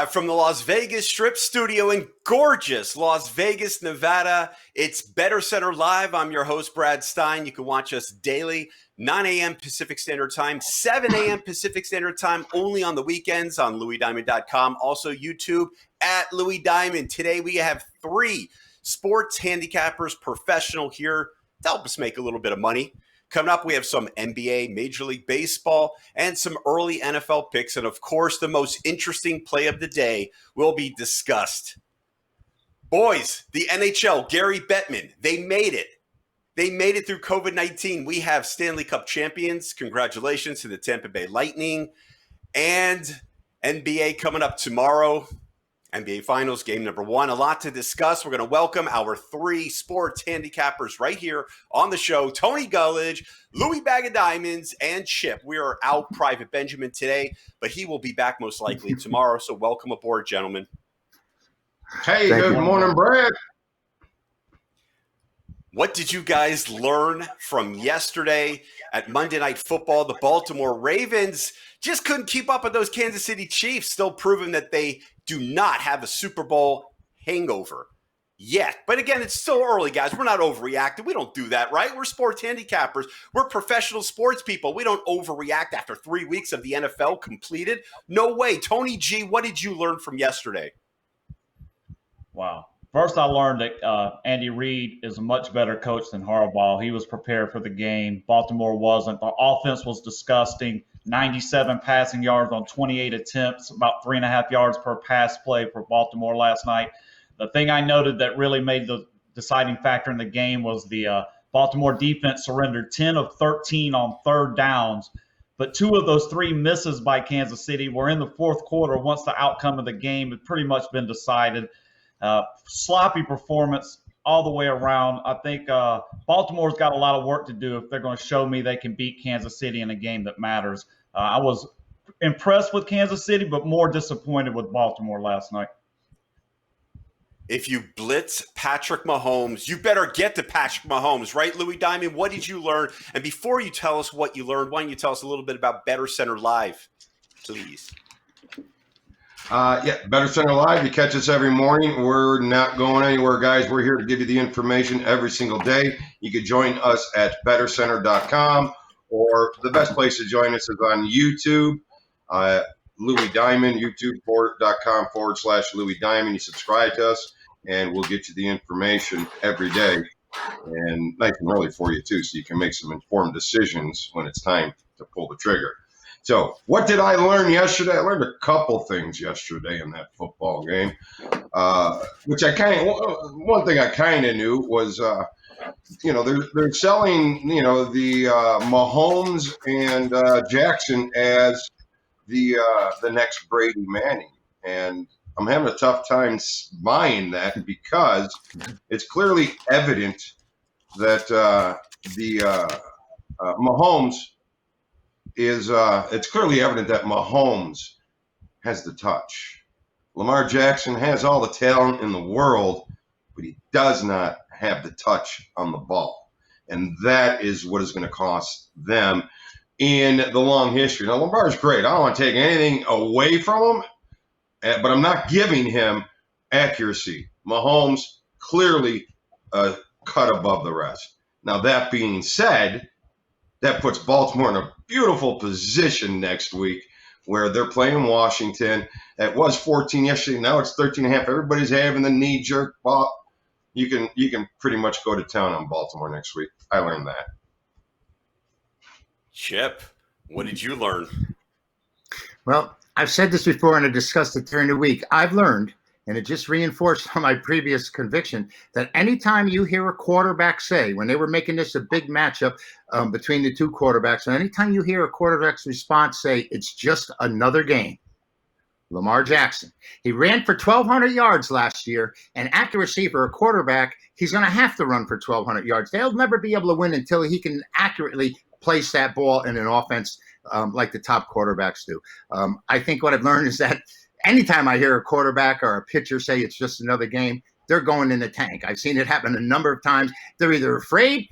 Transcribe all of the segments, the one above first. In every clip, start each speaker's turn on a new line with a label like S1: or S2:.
S1: Live from the Las Vegas Strip Studio in gorgeous Las Vegas, Nevada. It's Bettor Center Live. I'm your host, Brad Stein. You can watch us daily, 9 a.m. Pacific Standard Time, 7 a.m. Pacific Standard Time, only on the weekends on louisdiamond.com. Also YouTube at Louis Diamond. Today we have 3 sports handicappers professional here to help us make a little bit of money. Coming up, we have some NBA, Major League Baseball, and some early NFL picks. And, of course, the most interesting play of the day will be discussed. Boys, the NHL, Gary Bettman, they made it. They made it through COVID-19. We have Stanley Cup champions. Congratulations to the Tampa Bay Lightning. And NBA coming up tomorrow. NBA Finals, game number 1. A lot to discuss. We're going to welcome our 3 sports handicappers right here on the show. Tony Gullidge, Louis Bag of Diamonds, and Chip. We are out Private Benjamin today, but he will be back most likely tomorrow. So welcome aboard, gentlemen.
S2: Hey, good morning, Brad.
S1: What did you guys learn from yesterday at Monday Night Football? The Baltimore Ravens just couldn't keep up with those Kansas City Chiefs, still proving that they do not have a Super Bowl hangover yet. But again, it's still early, guys. We're not overreacting. We don't do that, right? We're sports handicappers. We're professional sports people. We don't overreact after 3 weeks of the NFL completed. No way. Tony G, what did you learn from yesterday?
S3: Wow. First, I learned that Andy Reid is a much better coach than Harbaugh. He was prepared for the game. Baltimore wasn't. The offense was disgusting. 97 passing yards on 28 attempts, about 3.5 yards per pass play for Baltimore last night. The thing I noted that really made the deciding factor in the game was the Baltimore defense surrendered 10 of 13 on third downs, but 2 of those 3 misses by Kansas City were in the fourth quarter once the outcome of the game had pretty much been decided. Sloppy performance all the way around. I think Baltimore's got a lot of work to do if they're going to show me they can beat Kansas City in a game that matters. I was impressed with Kansas City, but more disappointed with Baltimore last night.
S1: If you blitz Patrick Mahomes, you better get to Patrick Mahomes, right, Louis Diamond? What did you learn? And before you tell us what you learned, why don't you tell us a little bit about Bettor Center Live, please?
S2: Bettor Center Live. You catch us every morning. We're not going anywhere, guys. We're here to give you the information every single day. You can join us at bettorcenter.com, or the best place to join us is on YouTube, Louis Diamond, youtube.com/Louis Diamond. You subscribe to us, and we'll get you the information every day, and nice and early for you, too, so you can make some informed decisions when it's time to pull the trigger. So what did I learn yesterday? I learned a couple things yesterday in that football game, which one thing I kind of knew was, they're selling, the Mahomes and Jackson as the next Brady Manning. And I'm having a tough time buying that because it's clearly evident that Mahomes it's clearly evident that Mahomes has the touch. Lamar Jackson has all the talent in the world, but he does not have the touch on the ball. And that is what is going to cost them in the long history. Now, Lamar's great. I don't want to take anything away from him, but I'm not giving him accuracy. Mahomes clearly cut above the rest. Now, that being said, that puts Baltimore in a beautiful position next week where they're playing Washington. It was 14 yesterday. Now it's 13.5. Everybody's having the knee-jerk ball. You can pretty much go to town on Baltimore next week. I learned that.
S1: Chip, what did you learn?
S4: Well, I've said this before and I discussed it during the week. I've learned, and it just reinforced my previous conviction, that anytime you hear a quarterback say, when they were making this a big matchup between the 2 quarterbacks, and anytime you hear a quarterback's response say, it's just another game, Lamar Jackson. He ran for 1,200 yards last year, and accuracy for a quarterback, he's going to have to run for 1,200 yards. They'll never be able to win until he can accurately place that ball in an offense like the top quarterbacks do. I think what I've learned is that anytime I hear a quarterback or a pitcher say it's just another game, they're going in the tank. I've seen it happen a number of times. They're either afraid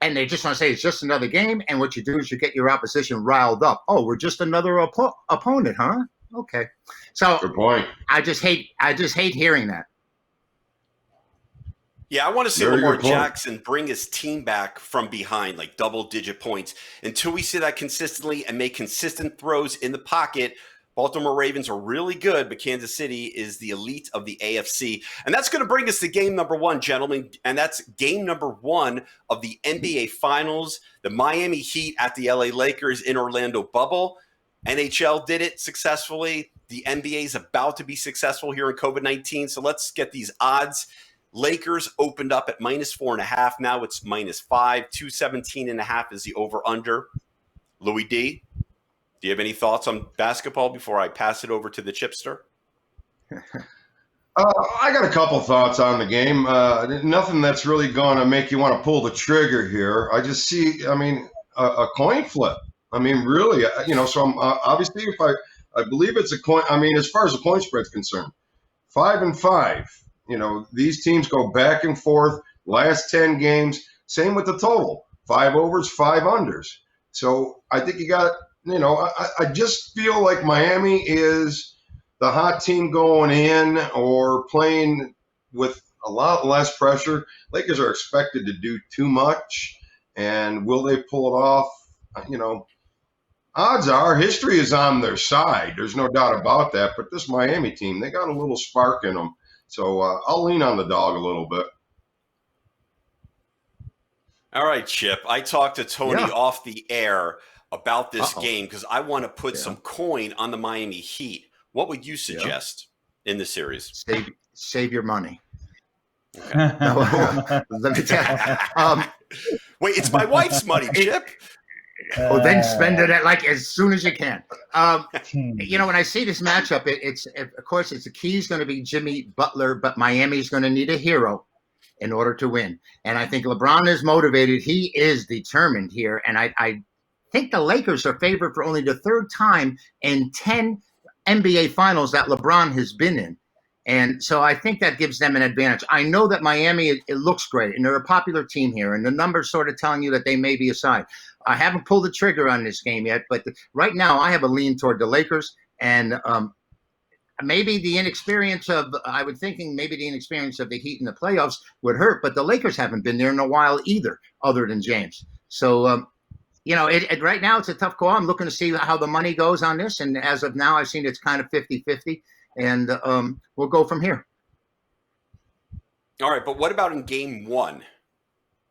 S4: and they just want to say it's just another game, and what you do is you get your opposition riled up. Oh, we're just another opponent, huh? Okay. So
S2: Good point.
S4: I just hate hearing that.
S1: Yeah, I want to see
S2: Very
S1: Lamar
S2: good point.
S1: Jackson bring his team back from behind, like double-digit points. Until we see that consistently and make consistent throws in the pocket, Baltimore Ravens are really good, but Kansas City is the elite of the AFC. And that's going to bring us to game number one, gentlemen, and that's game number one of the NBA Finals, the Miami Heat at the LA Lakers in Orlando bubble. NHL did it successfully. The NBA is about to be successful here in COVID-19, so let's get these odds. Lakers opened up at -4.5. Now it's -5. 217.5 is the over/under. Louis D, do you have any thoughts on basketball before I pass it over to the chipster?
S2: I got a couple thoughts on the game. Nothing that's really going to make you want to pull the trigger here. I just see, a coin flip. Really, so I'm obviously, if I believe it's a coin, as far as the point spread's concerned, 5-5. These teams go back and forth. Last 10 games, same with the total. 5 overs, 5 unders. So I think you got, I just feel like Miami is the hot team going in or playing with a lot less pressure. Lakers are expected to do too much. And will they pull it off? Odds are history is on their side. There's no doubt about that. But this Miami team, they got a little spark in them. So I'll lean on the dog a little bit.
S1: All right, Chip. I talked to Tony off the air about this game because I want to put some coin on the Miami Heat. What would you suggest in the series?
S4: Save your money.
S1: Okay.
S4: Let me tell you.
S1: Wait, it's my wife's money, Chip.
S4: Then spend it as soon as you can. When I see this matchup, it's of course the key is going to be Jimmy Butler, but Miami's going to need a hero in order to win. And I think LeBron is motivated. He is determined here. And I think the Lakers are favored for only the third time in 10 NBA Finals that LeBron has been in. And so I think that gives them an advantage. I know that Miami, it looks great, and they're a popular team here, and the numbers sort of telling you that they may be a side. I haven't pulled the trigger on this game yet, but right now I have a lean toward the Lakers, and maybe the inexperience of the Heat in the playoffs would hurt, but the Lakers haven't been there in a while either, other than James. So, right now it's a tough call. I'm looking to see how the money goes on this, and as of now, I've seen it's kind of 50-50. And we'll go from here.
S1: All right, but what about in game one?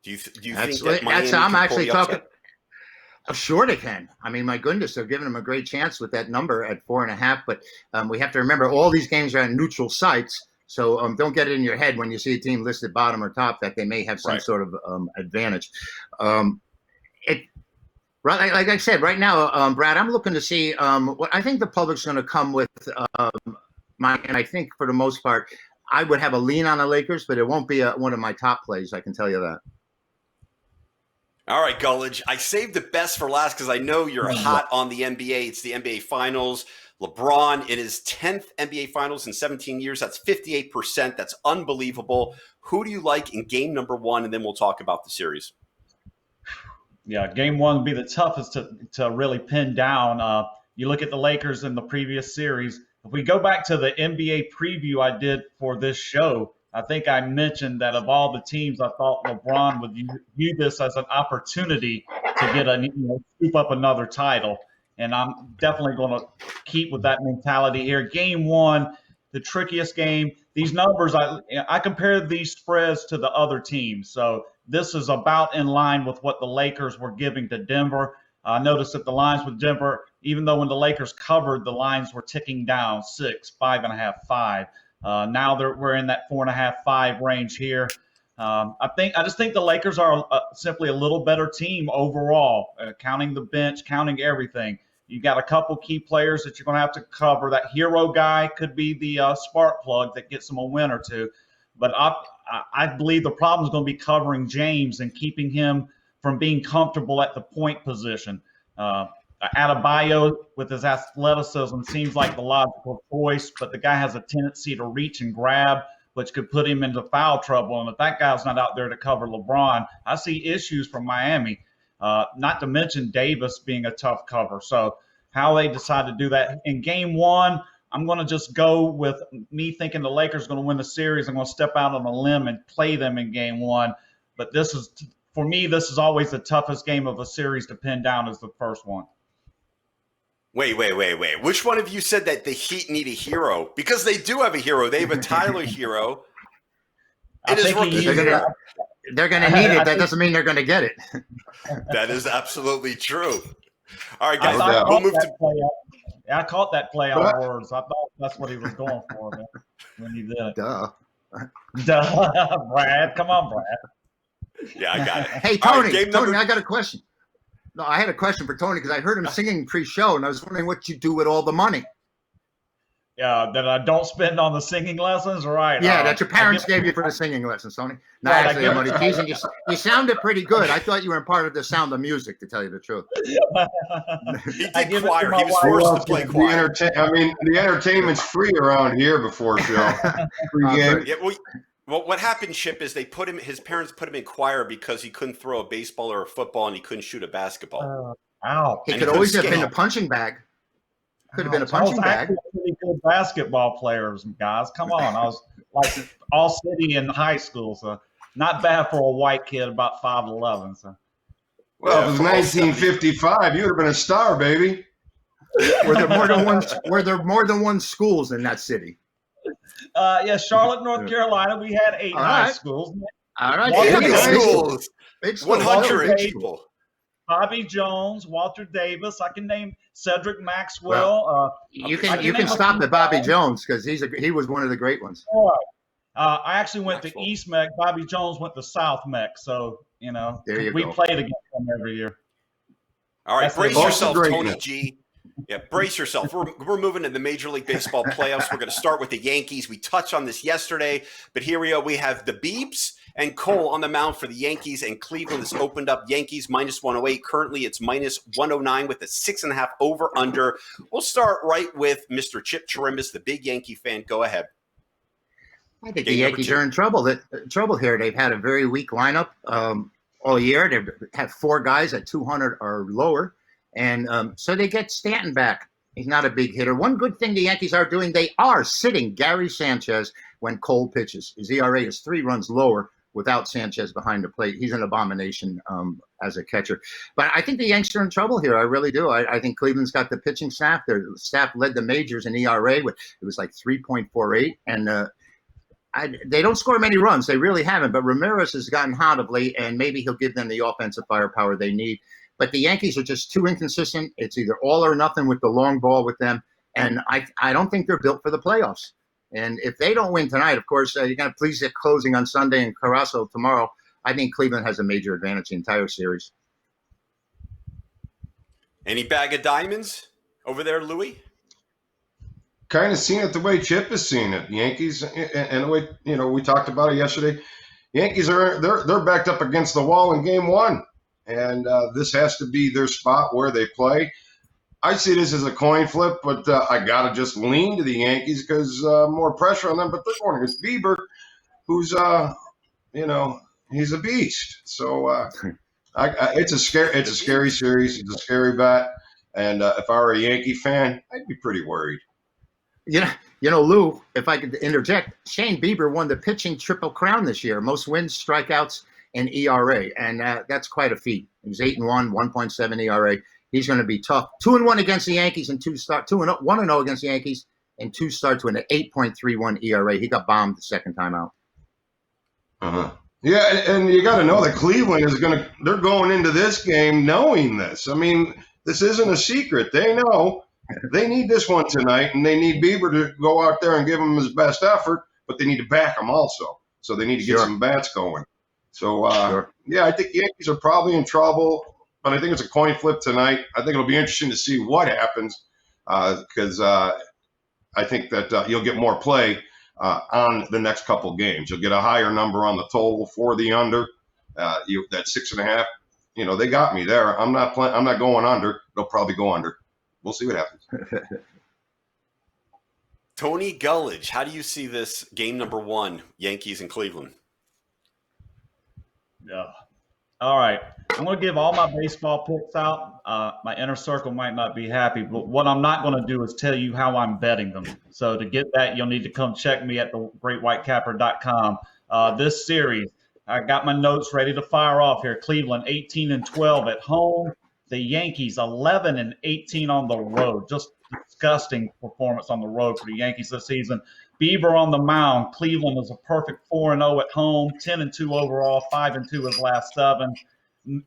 S1: Do you think that Miami
S4: I'm
S1: can
S4: actually
S1: pull the
S4: talking. Sure, they can. My goodness, they're giving them a great chance with that number at 4.5. But we have to remember all these games are on neutral sites, so don't get it in your head when you see a team listed bottom or top that they may have some sort of advantage. Right, like I said, right now, Brad, I'm looking to see what I think the public's going to come with. And I think for the most part, I would have a lean on the Lakers, but it won't be one of my top plays. I can tell you that.
S1: All right, Gullidge. I saved the best for last because I know you're hot on the NBA. It's the NBA Finals. LeBron in his 10th NBA Finals in 17 years. That's 58%. That's unbelievable. Who do you like in game number one? And then we'll talk about the series.
S3: Yeah, game one would be the toughest to really pin down. You look at the Lakers in the previous series. If we go back to the NBA preview I did for this show, I think I mentioned that of all the teams, I thought LeBron would view this as an opportunity to get scoop up another title. And I'm definitely going to keep with that mentality here. Game one, the trickiest game. These numbers, I compare these spreads to the other teams. So this is about in line with what the Lakers were giving to Denver. I noticed that the lines with Denver, even though when the Lakers covered, the lines were ticking down 6, 5.5, 5. Now we're in that 4.5, 5 range here. I just think the Lakers are simply a little better team overall, counting the bench, counting everything. You got a couple key players that you're going to have to cover. That hero guy could be the spark plug that gets them a win or two. But I believe the problem is going to be covering James and keeping him from being comfortable at the point position. Adebayo, with his athleticism, seems like the logical choice, but the guy has a tendency to reach and grab, which could put him into foul trouble. And if that guy's not out there to cover LeBron, I see issues from Miami, not to mention Davis being a tough cover. So how they decide to do that. In game one, I'm going to just go with me thinking the Lakers are going to win the series. I'm going to step out on a limb and play them in game one. But this is, for me, this is always the toughest game of a series to pin down is the first one.
S1: Wait. Which one of you said that the Heat need a hero? Because they do have a hero. They have a Tyler hero. It is rookie.
S4: They're going to need it. That doesn't mean they're going to get it.
S1: That is absolutely true. All right, guys.
S3: I caught that play on words. I thought that's what he was going for, man, when he did it.
S4: Duh.
S3: Brad. Come on, Brad.
S1: Yeah, I got it.
S4: Hey, Tony, I got a question. No, I had a question for Tony because I heard him singing pre-show, and I was wondering what you do with all the money.
S3: Yeah, that I don't spend on the singing lessons, right?
S4: Yeah, that your parents gave you for the singing lessons, Tony. No, actually, I'm only teasing you. You sounded pretty good. I thought you were part of the Sound of Music, to tell you the truth.
S1: He did choir. He was forced to play choir.
S2: The entertainment's free around here before show. Free game.
S1: Yeah, well, what happened, Chip, is his parents put him in choir because he couldn't throw a baseball or a football and he couldn't shoot a basketball.
S4: He could always have been a punching bag. Could have been a punching bag.
S3: Pretty good basketball players, guys. Come on. I was like all city in high school, so not bad for a white kid about 5'11". So.
S2: Well, it was 1955. You would have been a star, baby.
S4: Were there more than one schools in that city?
S3: Charlotte, North Carolina. We had 8 high schools.
S4: All right,
S1: 8 schools. 100
S3: people.
S1: people.
S3: Bobby Jones, Walter Davis. I can name Cedric Maxwell.
S4: You can stop at Bobby Jones because he was one of the great ones.
S3: I actually went to East Mech. Bobby Jones went to South Mech. So we played against them every year.
S1: All right, brace yourself, Tony G. Yeah, brace yourself. We're moving to the Major League Baseball playoffs. We're going to start with the Yankees. We touched on this yesterday, but here we go. We have the Beebs and Cole on the mound for the Yankees, and Cleveland has opened up Yankees minus 108. Currently, it's minus 109 with a 6.5 over/under. We'll start right with Mr. Chip Chirimbus, the big Yankee fan. Go ahead.
S4: I think the Yankees are in trouble. Trouble here. They've had a very weak lineup all year. They've had 4 guys at 200 or lower. And so they get Stanton back. He's not a big hitter. One good thing the Yankees are doing, they are sitting Gary Sanchez when Cole pitches. His ERA is 3 runs lower without Sanchez behind the plate. He's an abomination as a catcher. But I think the Yankees are in trouble here. I really do. I think Cleveland's got the pitching staff. Their staff led the majors in ERA. It was like 3.48. And they don't score many runs. They really haven't. But Ramirez has gotten hot of late, and maybe he'll give them the offensive firepower they need. But the Yankees are just too inconsistent. It's either all or nothing with the long ball with them. And I don't think they're built for the playoffs. And if they don't win tonight, of course, you're going to please get closing on Sunday and Carrasco tomorrow. I think Cleveland has a major advantage the entire series.
S1: Any bag of diamonds over there, Louis?
S2: Kind of seen it the way Chip has seen it. Yankees, and the way we talked about it yesterday. Yankees they're backed up against the wall in game one. And this has to be their spot where they play. I see this as a coin flip, but I got to just lean to the Yankees because more pressure on them. But they're going against Bieber, who's, he's a beast. So it's a scary series. It's a scary bet. And if I were a Yankee fan, I'd be pretty worried.
S4: Lou, if I could interject, Shane Bieber won the pitching triple crown this year. Most wins, strikeouts, and ERA, and that's quite a feat. He was 8-1, 1.7 ERA. He's going to be tough. 2-1 against the Yankees and 1-0 against the Yankees and 2 starts with an 8.31 ERA. He got bombed the second time out.
S2: Yeah, and you got to know that Cleveland they're going into this game knowing this. I mean, this isn't a secret. They know they need this one tonight, and they need Bieber to go out there and give him his best effort, but they need to back him also. So they need to get some bats going. So, yeah, I think the Yankees are probably in trouble, but I think it's a coin flip tonight. I think it'll be interesting to see what happens because I think that you'll get more play on the next couple games. You'll get a higher number on the total for the under. That 6.5, they got me there. I'm not going under. They'll probably go under. We'll see what happens.
S1: Tony Gullidge, how do you see this game number 1, Yankees and Cleveland?
S3: Yeah. All right. I'm going to give all my baseball picks out. My inner circle might not be happy, but what I'm not going to do is tell you how I'm betting them. So to get that, you'll need to come check me at thegreatwhitecapper.com. This series, I got my notes ready to fire off here. Cleveland 18-12 at home. The Yankees 11-18 on the road. Just disgusting performance on the road for the Yankees this season. Bieber on the mound. Cleveland is a perfect 4-0 at home, 10-2 overall, 5-2 his last 7.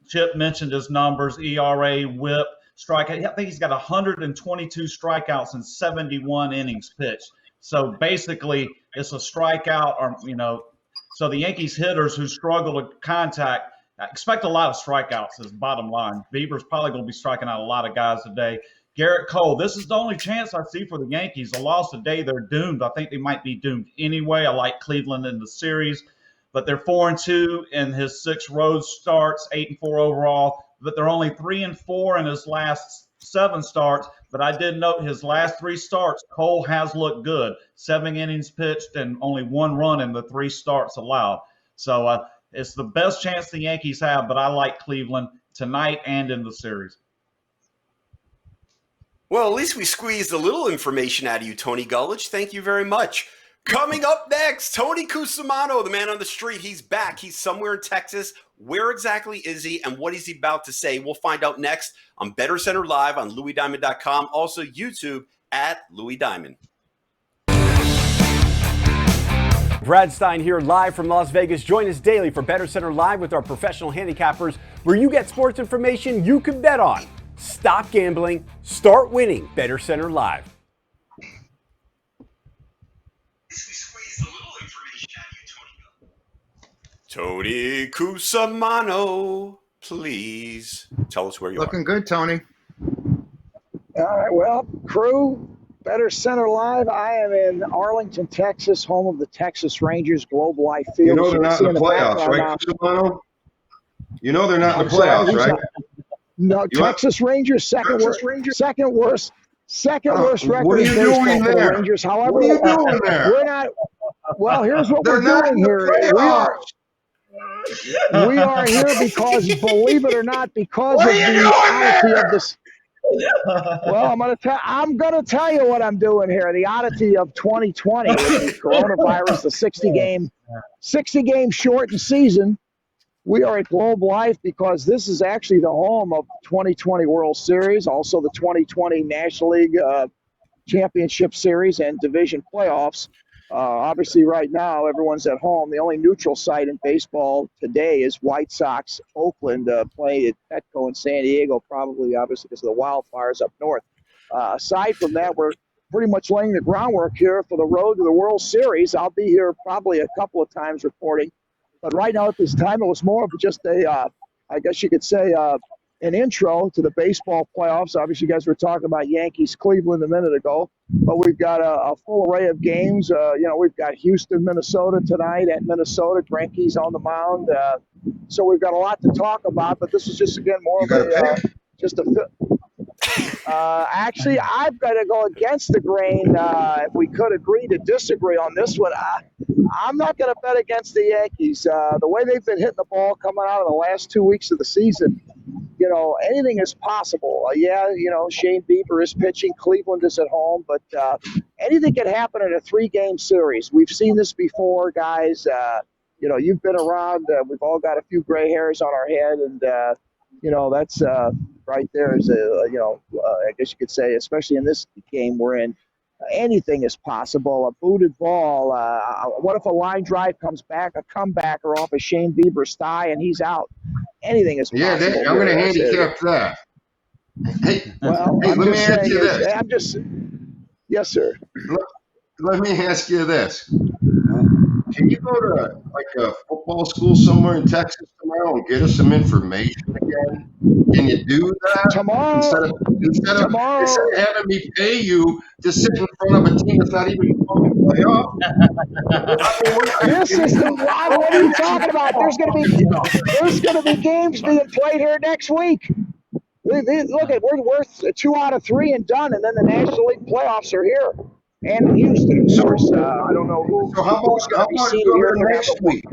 S3: Chip mentioned his numbers: ERA, WHIP, strikeout. I think he's got 122 strikeouts in 71 innings pitched. So basically, it's a strikeout, or so the Yankees hitters who struggle to contact expect a lot of strikeouts. Is bottom line. Bieber's probably going to be striking out a lot of guys today. Garrett Cole, this is the only chance I see for the Yankees. A loss today, they're doomed. I think they might be doomed anyway. I like Cleveland in the series, but they're 4-2 in his 6 road starts, 8-4 overall. But they're only 3-4 in his last 7 starts. But I did note his last 3 starts, Cole has looked good. 7 innings pitched and only 1 run in the 3 starts allowed. So it's the best chance the Yankees have, but I like Cleveland tonight and in the series.
S1: Well, at least we squeezed a little information out of you, Tony Gullich. Thank you very much. Coming up next, Tony Cusimano, the man on the street. He's back. He's somewhere in Texas. Where exactly is he, and what is he about to say? We'll find out next on Bettor Center Live on LouisDiamond.com. Also YouTube at Louis Diamond. Brad Stein here live from Las Vegas. Join us daily for Bettor Center Live with our professional handicappers, where you get sports information you can bet on. Stop gambling, start winning. Bettor Center Live. Tony Cusimano, please tell us where you
S4: Looking good, Tony.
S5: All right, well, crew, Bettor Center Live. I am in Arlington, Texas, home of the Texas Rangers, Globe Life Field.
S2: You know they're not in the playoffs, right, Cusimano? You know they're not in the playoffs, right?
S5: No, Texas Rangers, second worst record.
S2: What are you doing there?
S5: Rangers. However,
S2: what are you doing there?
S5: We're not. Well, here's what
S2: They're
S5: we're
S2: not
S5: doing
S2: in the
S5: here.
S2: playoffs.
S5: We are here because, believe it or not, because
S2: What
S5: of
S2: are you
S5: the
S2: doing
S5: oddity
S2: there?
S5: of this. Well, I'm gonna tell you what I'm doing here. The oddity of 2020 with the coronavirus, the 60 game shortened season. We are at Globe Life because this is actually the home of the 2020 World Series, also the 2020 National League Championship Series and Division Playoffs. Obviously, right now, everyone's at home. The only neutral site in baseball today is White Sox Oakland playing at Petco in San Diego, probably, obviously, because of the wildfires up north. Aside from that, we're pretty much laying the groundwork here for the road to the World Series. I'll be here probably a couple of times reporting. But right now at this time, it was more of just a, I guess you could say, an intro to the baseball playoffs. Obviously, you guys were talking about Yankees, Cleveland a minute ago. But we've got a full array of games. We've got Houston, Minnesota tonight at Minnesota. Greinke's on the mound. So we've got a lot to talk about. But this is just, again, more of just a actually, I've got to go against the grain. If we could agree to disagree on this one, I'm not going to bet against the Yankees. The way they've been hitting the ball coming out of the last 2 weeks of the season, anything is possible. Shane Bieber is pitching. Cleveland is at home. But anything can happen in a 3-game series. We've seen this before, guys. You've been around. We've all got a few gray hairs on our head. And, that's right there is I guess you could say, especially in this game we're in, anything is possible. A booted ball. What if a line drive comes back, a comebacker off of Shane Bieber's thigh, and he's out? Anything is possible.
S2: Yeah, I'm going to handicap that. Hey, let me ask you this. Yes, sir. Let me ask you this. Can you go to like a football school somewhere in Texas tomorrow and get us some information again? Can you do that?
S5: Tomorrow,
S2: instead of having me pay you to sit in front of a team that's not even going to play off?
S5: This is what are you talking about? There's going to be games being played here next week. Look, we're worth 2 out of 3 and done, and then the National League playoffs are here. And in Houston, of course. I don't know who's going to be seated here
S2: next week.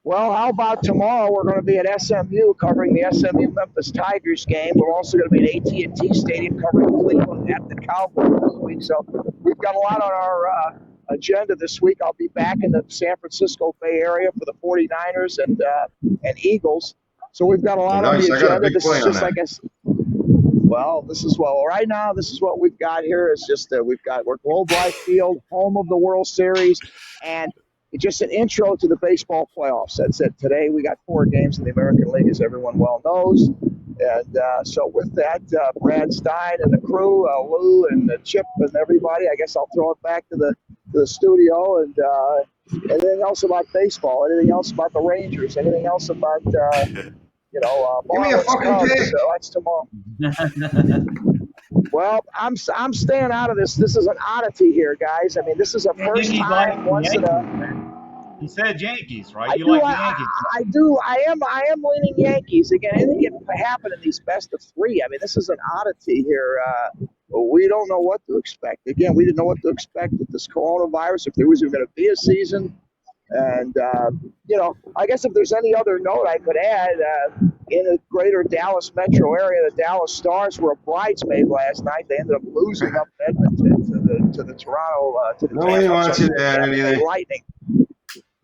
S5: Well, how about tomorrow? We're going to be at SMU covering the SMU Memphis Tigers game. We're also going to be at AT&T Stadium covering Cleveland at the Cowboys this week. So we've got a lot on our agenda this week. I'll be back in the San Francisco Bay Area for the 49ers and Eagles. So we've got a lot on the agenda.
S2: I got a big
S5: this
S2: play
S5: is
S2: on
S5: just
S2: that.
S5: Right now, this is what we've got here. It's just that we're Globe Life Field, home of the World Series, and it's just an intro to the baseball playoffs. That's it. Today we got 4 games in the American League, as everyone well knows. And so with that, Brad Stein and the crew, Lou and Chip and everybody, I guess I'll throw it back to the studio and anything else about baseball, anything else about the Rangers, anything else about
S2: Give me a fucking pick.
S5: So that's tomorrow. Well, I'm staying out of this. This is an oddity here, guys. I mean, this is a first time once in a.
S3: You said Yankees, right? You like the Yankees.
S5: I do. I am leaning Yankees. Again, anything can happen in these best of 3. I mean, this is an oddity here. We don't know what to expect. Again, we didn't know what to expect with this coronavirus, if there was even going to be a season. And, I guess if there's any other note I could add, in the greater Dallas metro area, the Dallas Stars were a bridesmaid last night. They ended up losing up in Edmonton to the Toronto to the
S2: Nobody wants you to add anything.
S5: Lightning.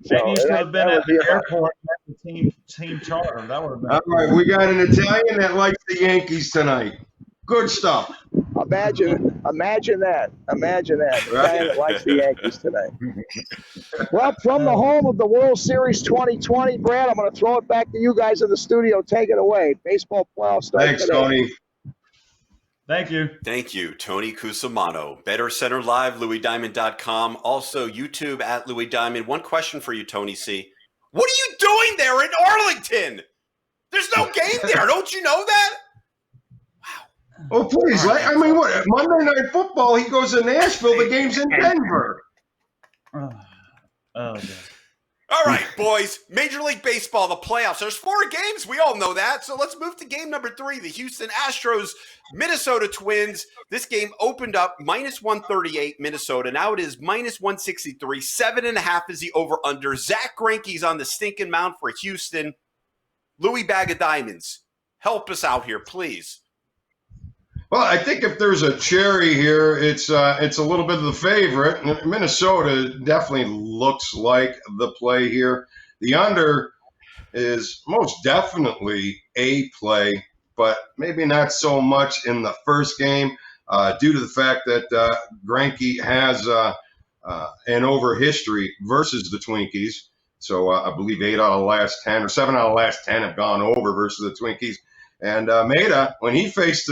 S3: Maybe you should have been at the airport at the team charter. That would have been.
S2: All right, we got an Italian that likes the Yankees tonight. Good stuff.
S5: Imagine that. Right? That likes the Yankees tonight. Well, from the home of the World Series 2020, Brad, I'm going to throw it back to you guys in the studio. Take it away. Baseball playoffs start
S2: Thanks,
S5: today.
S2: Tony.
S3: Thank you.
S1: Thank you, Tony Cusimano. Bettor Center Live, LouisDiamond.com. Also, YouTube at Louis Diamond. One question for you, Tony C. What are you doing there in Arlington? There's no game there. Don't you know that?
S2: Oh, please. I mean, what? Monday Night Football, he goes to Nashville. The game's in Denver.
S3: Oh, God.
S1: All right, boys. Major League Baseball, the playoffs. There's 4 games. We all know that. So let's move to game number 3, the Houston Astros, Minnesota Twins. This game opened up minus 138 Minnesota. Now it is minus 163. 7.5 is the over-under. Zach Greinke's on the stinking mound for Houston. Louis Bag of Diamonds, help us out here, please.
S2: Well, I think if there's a cherry here, it's a little bit of the favorite. Minnesota definitely looks like the play here. The under is most definitely a play, but maybe not so much in the first game due to the fact that Greinke has an over history versus the Twinkies. So I believe 8 out of the last 10 or 7 out of the last 10 have gone over versus the Twinkies. And Maeda, when he faced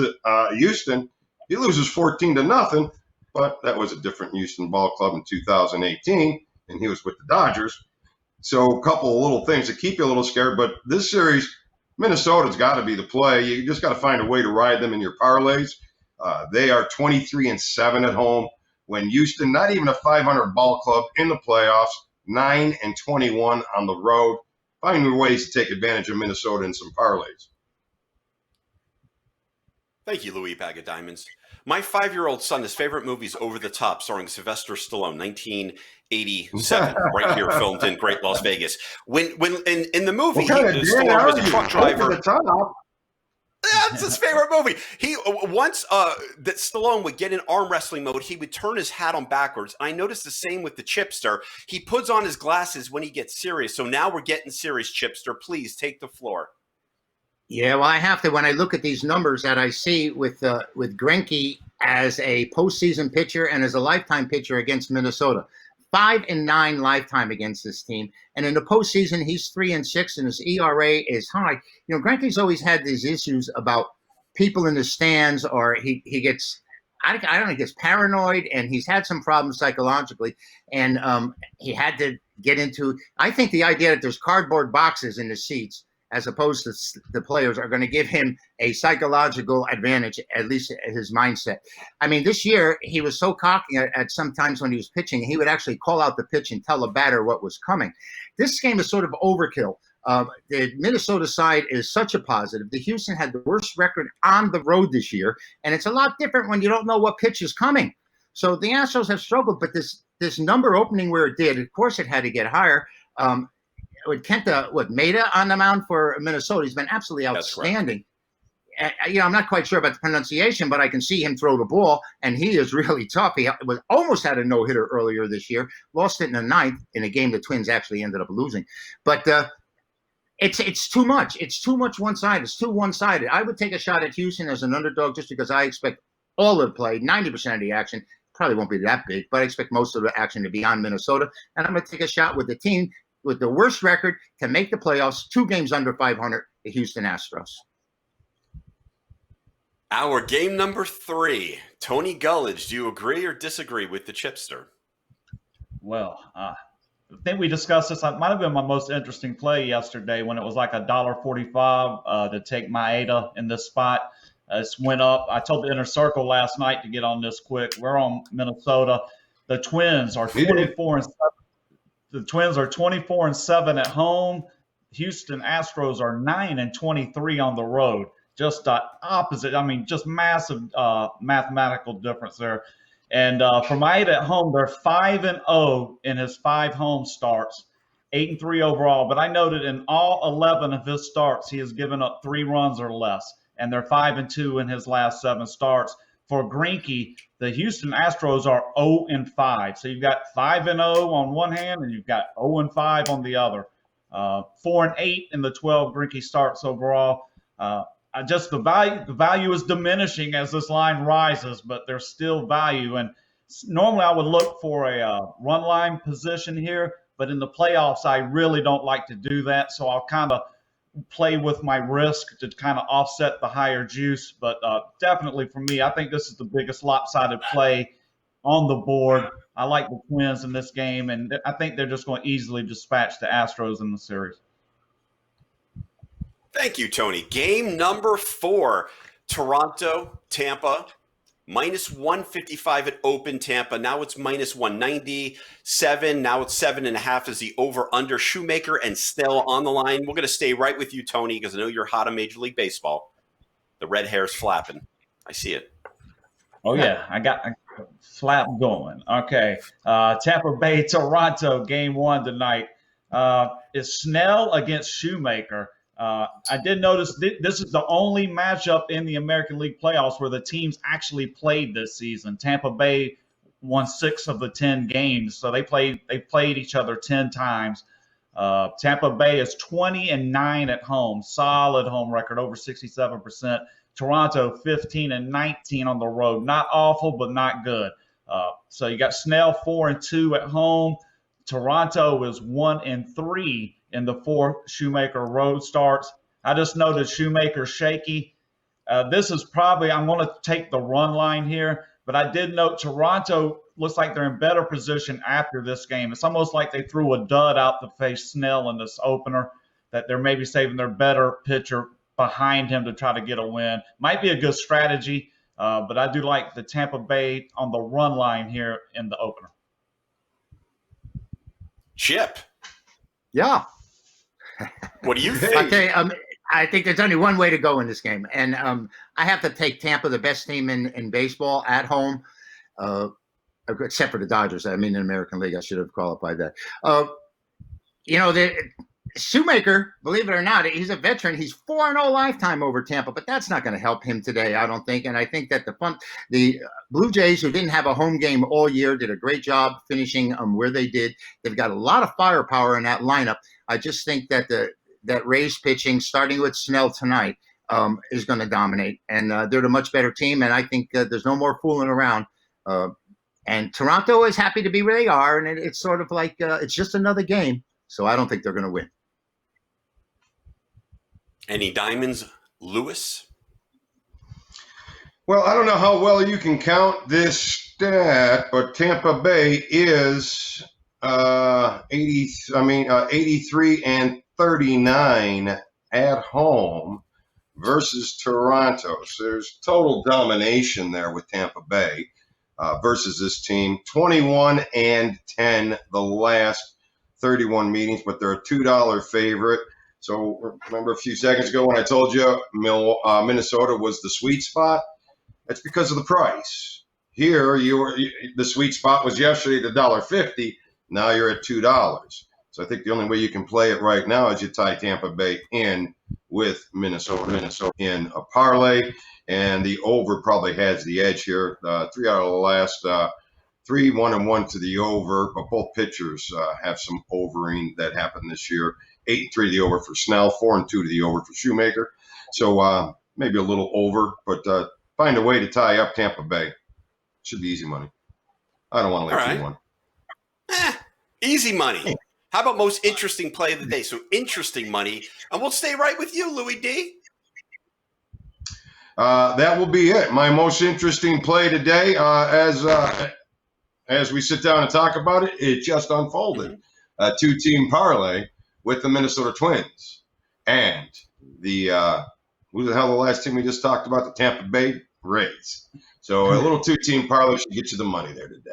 S2: Houston, he loses 14-0, but that was a different Houston ball club in 2018, and he was with the Dodgers. So a couple of little things that keep you a little scared. But this series, Minnesota's got to be the play. You just got to find a way to ride them in your parlays. They are 23-7 at home. When Houston, not even a 500 ball club in the playoffs, 9-21 on the road. Find ways to take advantage of Minnesota in some parlays.
S1: Thank you, Louis Bag of Diamonds. My 5-year-old son, his favorite movie is Over the Top, starring Sylvester Stallone, 1987, right here, filmed in Great Las Vegas. When in the movie, Stallone was a truck driver. That's his favorite movie. He once that Stallone would get in arm wrestling mode, he would turn his hat on backwards. I noticed the same with the Chipster. He puts on his glasses when he gets serious. So now we're getting serious, Chipster. Please take the floor.
S4: Yeah, well, I have to. When I look at these numbers that I see with Greinke as a postseason pitcher and as a lifetime pitcher against Minnesota, 5-9 lifetime against this team, and in the postseason he's 3-6, and his ERA is high. You know, Greinke's always had these issues about people in the stands, or he gets, I don't know, he gets paranoid, and he's had some problems psychologically, and he had to get into. I think the idea that there's cardboard boxes in the seats, as opposed to the players, are going to give him a psychological advantage, at least his mindset. I mean, this year, he was so cocky at some times when he was pitching, he would actually call out the pitch and tell the batter what was coming. This game is sort of overkill. The Minnesota side is such a positive. The Houston had the worst record on the road this year, and it's a lot different when you don't know what pitch is coming. So the Astros have struggled, but this number opening where it did, of course it had to get higher. with Kenta, Maeda on the mound for Minnesota. He's been absolutely outstanding. I'm not quite sure about the pronunciation, but I can see him throw the ball, and he is really tough. He almost had a no-hitter earlier this year, lost it in the ninth in a game the Twins actually ended up losing. But it's too much. It's too much one-sided. It's too one-sided. I would take a shot at Houston as an underdog just because I expect all of the play, 90% of the action. Probably won't be that big, but I expect most of the action to be on Minnesota. And I'm going to take a shot with the team with the worst record to make the playoffs, 2 games under 500, the Houston Astros.
S1: Our game number 3, Tony Gullidge. Do you agree or disagree with the Chipster?
S3: Well, I think we discussed this. It might have been my most interesting play yesterday when it was like $1.45 to take Maeda in this spot. It went up. I told the Inner Circle last night to get on this quick. We're on Minnesota. The Twins are 24-7. The Twins are 24-7 at home. Houston Astros are 9-23 on the road. Just opposite. I mean, just massive mathematical difference there. And for Maeda at home, they're 5-0 in his 5 home starts, 8-3 overall. But I noted in all 11 of his starts, he has given up 3 runs or less. And they're 5-2 in his last 7 starts. For Greinke, the Houston Astros are 0-5. So you've got 5-0 on one hand, and you've got 0-5 on the other. 4-8 in the 12 Greinke starts overall. Just the value is diminishing as this line rises, but there's still value. And normally I would look for a run line position here, but in the playoffs, I really don't like to do that. So I'll kind of play with my risk to kind of offset the higher juice. But definitely for me, I think this is the biggest lopsided play on the board. I like the Twins in this game, and I think they're just going to easily dispatch the Astros in the series.
S1: Thank you, Tony. Game number 4, Toronto, Tampa, -155 at open Tampa. Now it's -197. Now it's 7.5 as the over-under. Shoemaker and Snell on the line. We're going to stay right with you, Tony, because I know you're hot on Major League Baseball. The red hair's flapping. I see it.
S3: Oh, yeah. I got a flap going. Okay. Tampa Bay, Toronto, game 1 tonight. Is Snell against Shoemaker. I did notice this is the only matchup in the American League playoffs where the teams actually played this season. Tampa Bay won 6 of the 10 games, so they played each other 10 times. Tampa Bay is 20-9 at home, solid home record, over 67%. Toronto 15-19 on the road, not awful but not good. So you got Snell 4-2 at home. Toronto is 1-3 in the 4 Shoemaker road starts. I just noted Shoemaker shaky. This is probably, I'm going to take the run line here, but I did note Toronto looks like they're in better position after this game. It's almost like they threw a dud out to face Snell in this opener, that they're maybe saving their better pitcher behind him to try to get a win. Might be a good strategy, but I do like the Tampa Bay on the run line here in the opener.
S1: Chip.
S4: Yeah.
S1: What do you think?
S4: Okay, I think there's only one way to go in this game, and I have to take Tampa, the best team in baseball, at home, except for the Dodgers. I mean, in the American League, I should have qualified that. Shoemaker, believe it or not, he's a veteran. He's 4-0 lifetime over Tampa, but that's not going to help him today, I don't think. And I think that the Blue Jays, who didn't have a home game all year, did a great job finishing where they did. They've got a lot of firepower in that lineup. I just think that that Rays pitching, starting with Snell tonight, is going to dominate. And they're a much better team, and I think there's no more fooling around. And Toronto is happy to be where they are, and it's sort of like it's just another game. So I don't think they're going to win.
S1: Any diamonds, Lewis?
S2: Well, I don't know how well you can count this stat, but Tampa Bay is 83-39 at home versus Toronto. So there's total domination there with Tampa Bay versus this team. 21-10 the last 31 meetings, but they're a $2 favorite. So remember a few seconds ago when I told you Minnesota was the sweet spot? That's because of the price. Here, the sweet spot was yesterday at $1.50. Now you're at $2. So I think the only way you can play it right now is you tie Tampa Bay in with Minnesota in a parlay, and the over probably has the edge here. 3 out of the last 3, 1-1 to the over, but both pitchers have some overing that happened this year. 8-3 to the over for Snell, 4-2 to the over for Shoemaker. So maybe a little over, but find a way to tie up Tampa Bay. Should be easy money. I don't want to let you one.
S1: Easy money. How about most interesting play of the day? So interesting money, and we'll stay right with you, Louis D.
S2: That will be it. My most interesting play today, as we sit down and talk about it, it just unfolded. A 2-team parlay with the Minnesota Twins and the who the hell the last team we just talked about, the Tampa Bay Rays. So a little 2-team parlay should get you the money there today.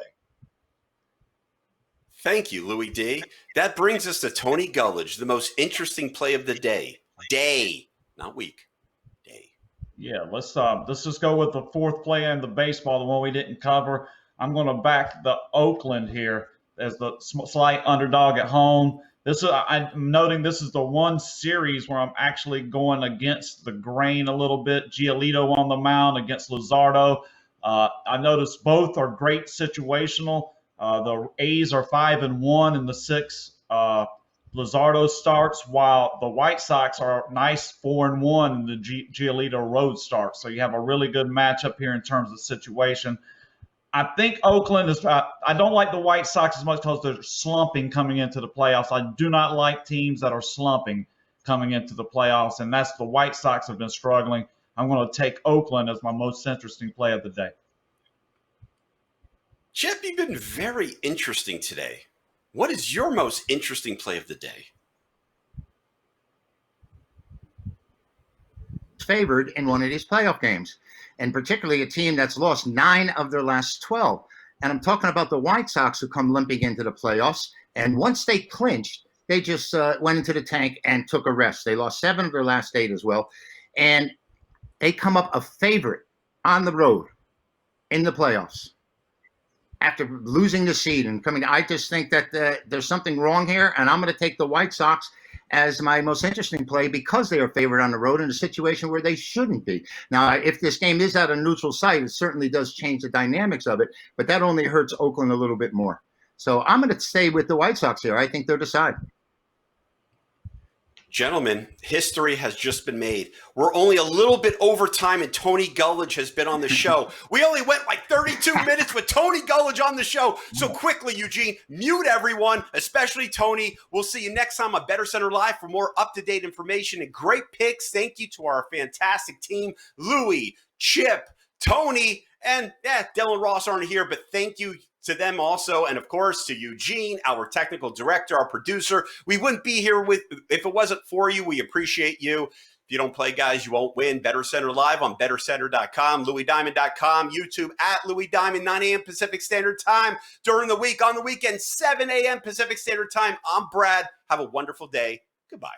S1: Thank you, Louis D. That brings us to Tony Gullidge, the most interesting play of the day. Day, not week. Day.
S3: Yeah, let's just go with the fourth play in the baseball, the one we didn't cover. I'm going to back the Oakland here as the slight underdog at home. I'm noting this is the one series where I'm actually going against the grain a little bit. Giolito on the mound against Luzardo. I noticed both are great situational. The A's are 5-1 in the 6 Luzardo starts, while the White Sox are nice 4-1 in the Giolito road start. So you have a really good matchup here in terms of situation. I think Oakland is. I don't like the White Sox as much because they're slumping coming into the playoffs. I do not like teams that are slumping coming into the playoffs, and that's the White Sox have been struggling. I'm going to take Oakland as my most interesting play of the day.
S1: Chip, you've been very interesting today. What is your most interesting play of the day?
S4: Favored in one of these playoff games, and particularly a team that's lost 9 of their last 12. And I'm talking about the White Sox, who come limping into the playoffs. And once they clinched, they just went into the tank and took a rest. They lost 7 of their last 8 as well. And they come up a favorite on the road in the playoffs after losing the seed and coming. I just think that there's something wrong here, and I'm going to take the White Sox as my most interesting play because they are favored on the road in a situation where they shouldn't be. Now, if this game is at a neutral site, it certainly does change the dynamics of it, but that only hurts Oakland a little bit more. So I'm going to stay with the White Sox here. I think they're the side.
S1: Gentlemen, history has just been made. We're only a little bit over time, and Tony Gullidge has been on the show. We only went like 32 minutes with Tony Gullidge on the show. So quickly, Eugene, mute everyone, especially Tony. We'll see you next time on Better Center Live for more up-to-date information and great picks. Thank you to our fantastic team, Louie, Chip, Tony, and Dylan Ross aren't here, but thank you to them also, and of course to Eugene, our technical director, our producer. We wouldn't be here if it wasn't for you. We appreciate you. If you don't play, guys, you won't win. Better Center Live on bettercenter.com, louisdiamond.com, YouTube at Louis Diamond, 9 a.m. Pacific Standard Time during the week, on the weekend, 7 a.m. Pacific Standard Time. I'm Brad. Have a wonderful day. Goodbye.